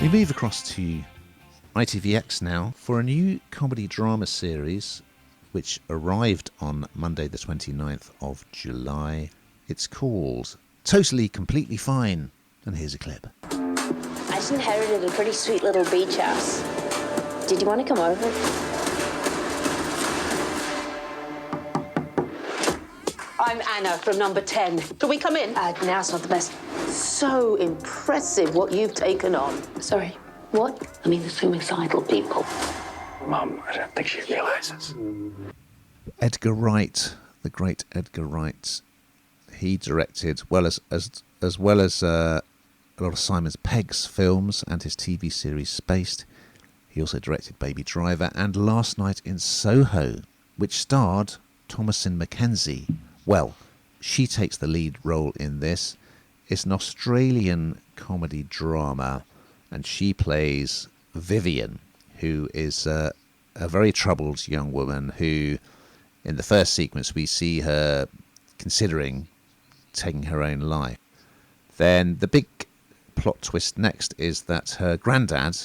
We move across to ITVX now for a new comedy drama series which arrived on Monday the 29th of July. It's called Totally Completely Fine, and here's a clip. I just inherited a pretty sweet little beach house. Did you want to come over? I'm Anna from number 10. Can we come in? Now's not the best. So impressive what you've taken on. Sorry, what? I mean, the suicidal people. Mum, I don't think she realises. Edgar Wright, the great Edgar Wright, he directed, as well as a lot of Simon Pegg's films and his TV series Spaced. He also directed Baby Driver and Last Night in Soho, which starred Thomasin McKenzie. Well, she takes the lead role in this. It's an Australian comedy drama, and she plays Vivian, who is a very troubled young woman who, in the first sequence, we see her considering taking her own life. Then the big plot twist next is that her granddad,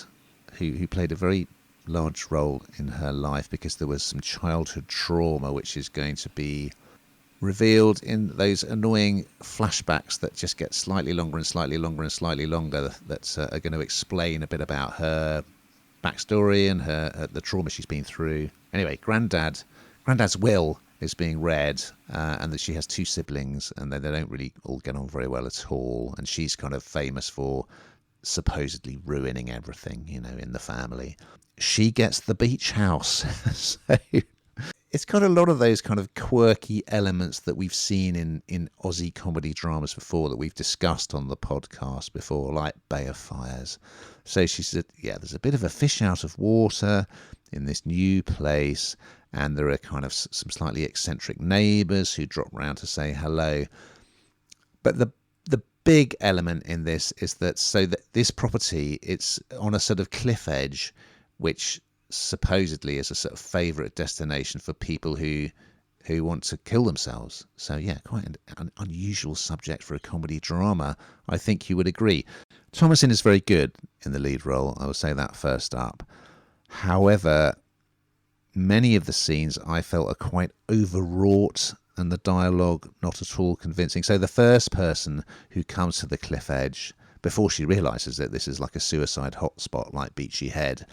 who played a very large role in her life because there was some childhood trauma which is going to be revealed in those annoying flashbacks that just get slightly longer and slightly longer and slightly longer, that are going to explain a bit about her backstory and the trauma she's been through. Anyway, Granddad's will is being read, and that she has two siblings, and they don't really all get on very well at all. And she's kind of famous for supposedly ruining everything, in the family. She gets the beach house. So it's got a lot of those kind of quirky elements that we've seen in Aussie comedy dramas before, that we've discussed on the podcast before, like Bay of Fires. So she said, there's a bit of a fish out of water in this new place, and there are kind of some slightly eccentric neighbours who drop round to say hello. But the big element in this is that this property, it's on a sort of cliff edge, which supposedly is a sort of favourite destination for people who want to kill themselves. So quite an unusual subject for a comedy drama. I think you would agree. Thomasin is very good in the lead role, I will say that first up. However, many of the scenes I felt are quite overwrought, and the dialogue not at all convincing. So the first person who comes to the cliff edge, before she realises that this is like a suicide hotspot like Beachy Head,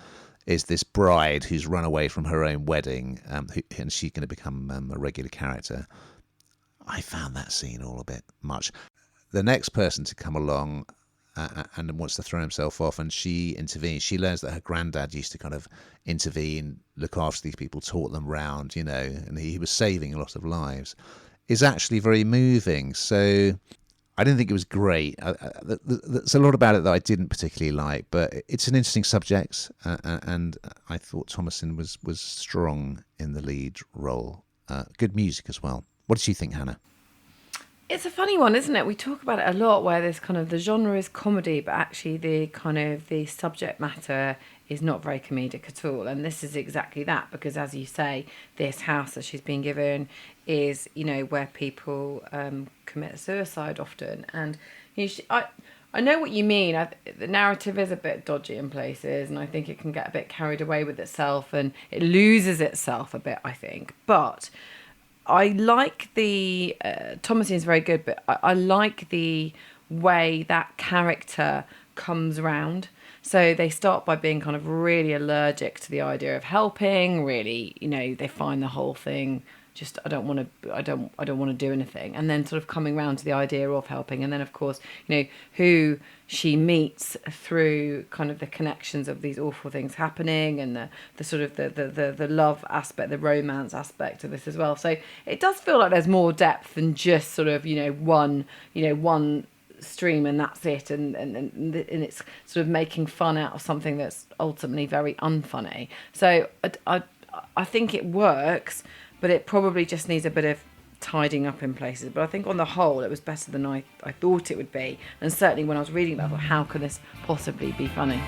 is this bride who's run away from her own wedding, and she's going to become a regular character. I found that scene all a bit much. The next person to come along and wants to throw himself off, and she intervenes. She learns that her granddad used to kind of intervene, look after these people, talk them round, and he was saving a lot of lives. Is actually very moving. So I didn't think it was great. There's a lot about it that I didn't particularly like, but it's an interesting subject, and I thought Thomasin was strong in the lead role. Good music as well. What did you think, Hannah? It's a funny one, isn't it? We talk about it a lot, where there's kind of the genre is comedy, but actually the subject matter is not very comedic at all. And this is exactly that, because as you say, this house that she's been given is, where people commit suicide often. And I know what you mean. The narrative is a bit dodgy in places, and I think it can get a bit carried away with itself, and it loses itself a bit, I think. But I like Thomasin's very good, but I like the way that character comes round. So they start by being kind of really allergic to the idea of helping. Really, they find the whole thing just I don't want to do anything, and then sort of coming round to the idea of helping, and then of course who she meets through kind of the connections of these awful things happening, and the sort of the love aspect, the romance aspect of this as well. So it does feel like there's more depth than just sort of one stream and that's it, and it's sort of making fun out of something that's ultimately very unfunny. So I think it works, but it probably just needs a bit of tidying up in places. But I think on the whole, it was better than I thought it would be. And certainly when I was reading that, I thought, how can this possibly be funny?